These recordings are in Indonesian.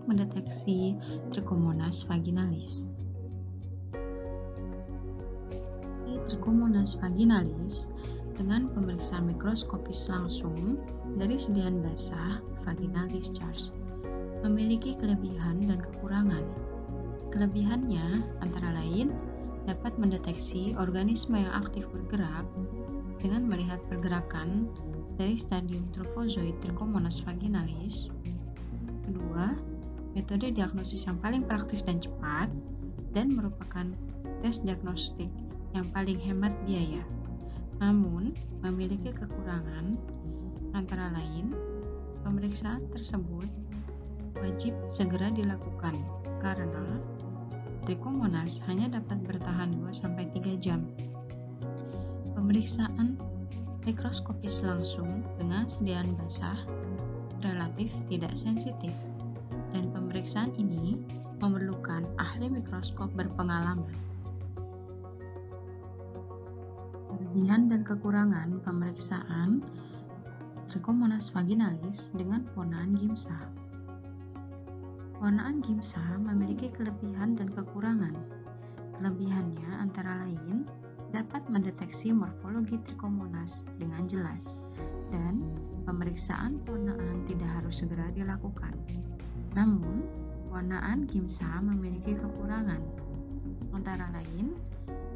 mendeteksi Trichomonas vaginalis. Trichomonas vaginalis dengan pemeriksaan mikroskopis langsung dari sediaan basah vaginal discharge memiliki kelebihan dan kekurangan. Kelebihannya antara lain dapat mendeteksi organisme yang aktif bergerak dengan melihat pergerakan dari stadium trophozoid Trichomonas vaginalis. Kedua, metode diagnosis yang paling praktis dan cepat dan merupakan tes diagnostik yang paling hemat biaya. Namun, memiliki kekurangan antara lain pemeriksaan tersebut wajib segera dilakukan karena Trichomonas hanya dapat bertahan 2-3 jam. Pemeriksaan mikroskopis langsung dengan sediaan basah relatif tidak sensitif dan pemeriksaan ini memerlukan ahli mikroskop berpengalaman. Kelebihan dan kekurangan pemeriksaan Trichomonas vaginalis dengan pewarnaan Giemsa. Pewarnaan Giemsa memiliki kelebihan dan kekurangan. Kelebihannya antara lain dapat mendeteksi morfologi Trichomonas dengan jelas dan pemeriksaan pewarnaan tidak harus segera dilakukan. Namun, pewarnaan Giemsa memiliki kekurangan. Antara lain,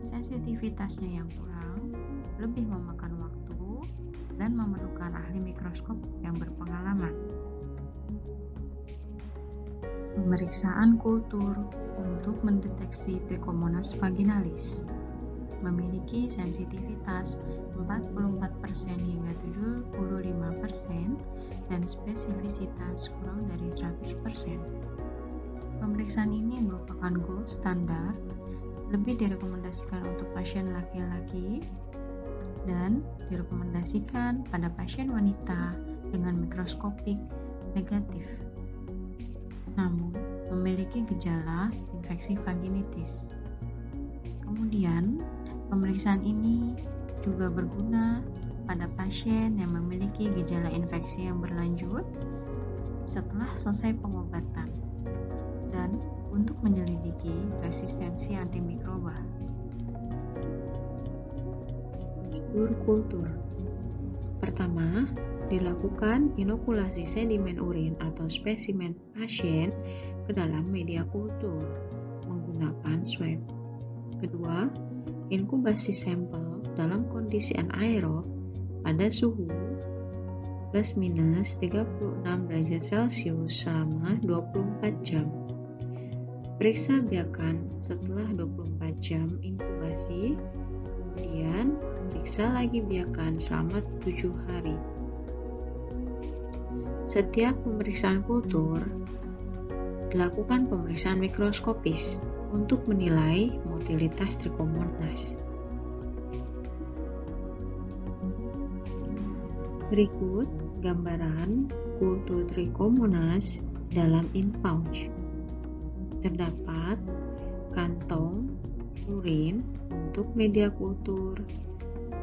sensitivitasnya yang kurang, lebih memakan waktu, dan memerlukan ahli mikroskop yang berpengalaman. Pemeriksaan kultur untuk mendeteksi Trichomonas vaginalis memiliki sensitivitas 44% hingga 75% dan spesifisitas kurang dari 100%. Pemeriksaan ini merupakan gold standar, lebih direkomendasikan untuk pasien laki-laki dan direkomendasikan pada pasien wanita dengan mikroskopik negatif, namun memiliki gejala infeksi vaginitis. Kemudian, pemeriksaan ini juga berguna pada pasien yang memiliki gejala infeksi yang berlanjut setelah selesai pengobatan dan untuk menyelidiki resistensi antimikroba. Prosedur kultur. Pertama, dilakukan inokulasi sedimen urin atau spesimen pasien ke dalam media kultur menggunakan swab. Kedua, inkubasi sampel dalam kondisi anaerob pada suhu +-36 derajat Celcius selama 24 jam. Periksa biakan setelah 24 jam inkubasi, kemudian periksa lagi biakan selama 7 hari. Setiap pemeriksaan kultur, dilakukan pemeriksaan mikroskopis untuk menilai motilitas Trichomonas. Berikut gambaran kultur Trichomonas dalam in-pouch. Terdapat kantong urin untuk media kultur,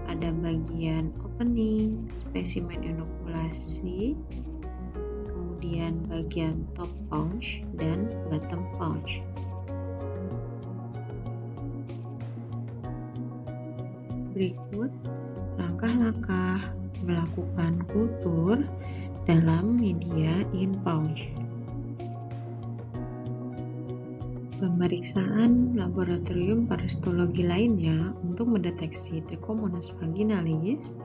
ada bagian opening, spesimen inokulasi, kemudian bagian top pouch dan bottom pouch. Berikut langkah-langkah melakukan kultur dalam media in-pouch. Pemeriksaan laboratorium parasitologi lainnya untuk mendeteksi Trichomonas vaginalis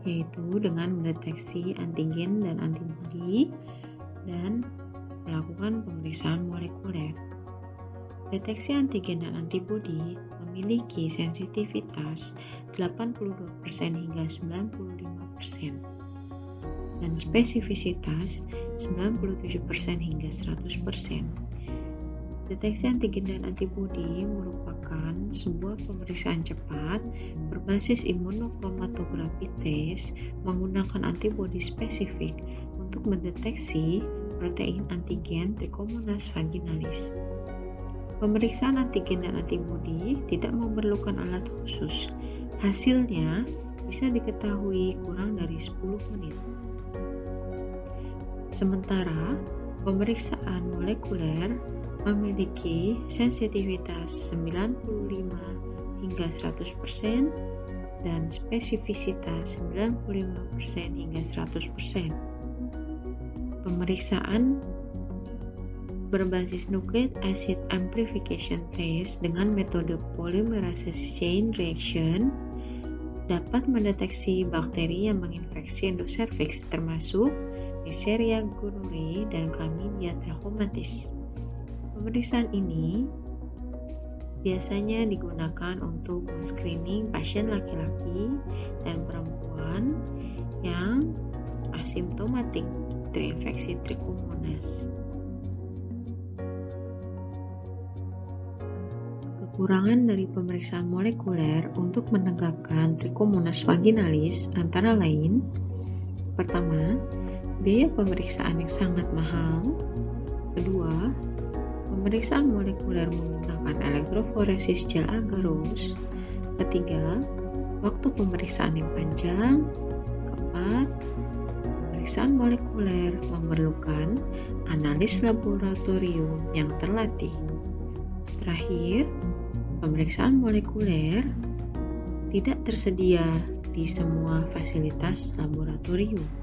yaitu dengan mendeteksi antigen dan antibodi dan melakukan pemeriksaan molekuler. Deteksi antigen dan antibodi memiliki sensitivitas 82% hingga 95% dan spesifisitas 97% hingga 100%. Deteksi antigen dan antibodi merupakan sebuah pemeriksaan cepat berbasis imunokromatografi tes menggunakan antibodi spesifik untuk mendeteksi protein antigen Trichomonas vaginalis. Pemeriksaan antigen dan antibodi tidak memerlukan alat khusus. Hasilnya bisa diketahui kurang dari 10 menit. Sementara Pemeriksaan molekuler memiliki sensitivitas 95 hingga 100% dan spesifisitas 95% hingga 100%. Pemeriksaan berbasis nucleic acid amplification test dengan metode polymerase chain reaction dapat mendeteksi bakteri yang menginfeksi endocervix termasuk Neisseria gonorrhoeae dan Chlamydia trachomatis. Pemeriksaan ini biasanya digunakan untuk screening pasien laki-laki dan perempuan yang asimptomatik terinfeksi Trichomonas. Kekurangan dari pemeriksaan molekuler untuk menegakkan Trichomonas vaginalis antara lain: pertama, biaya pemeriksaan yang sangat mahal. Kedua, pemeriksaan molekuler menggunakan elektroforesis gel agarose. Ketiga, waktu pemeriksaan yang panjang. Keempat, pemeriksaan molekuler memerlukan analis laboratorium yang terlatih. Terakhir, pemeriksaan molekuler tidak tersedia di semua fasilitas laboratorium.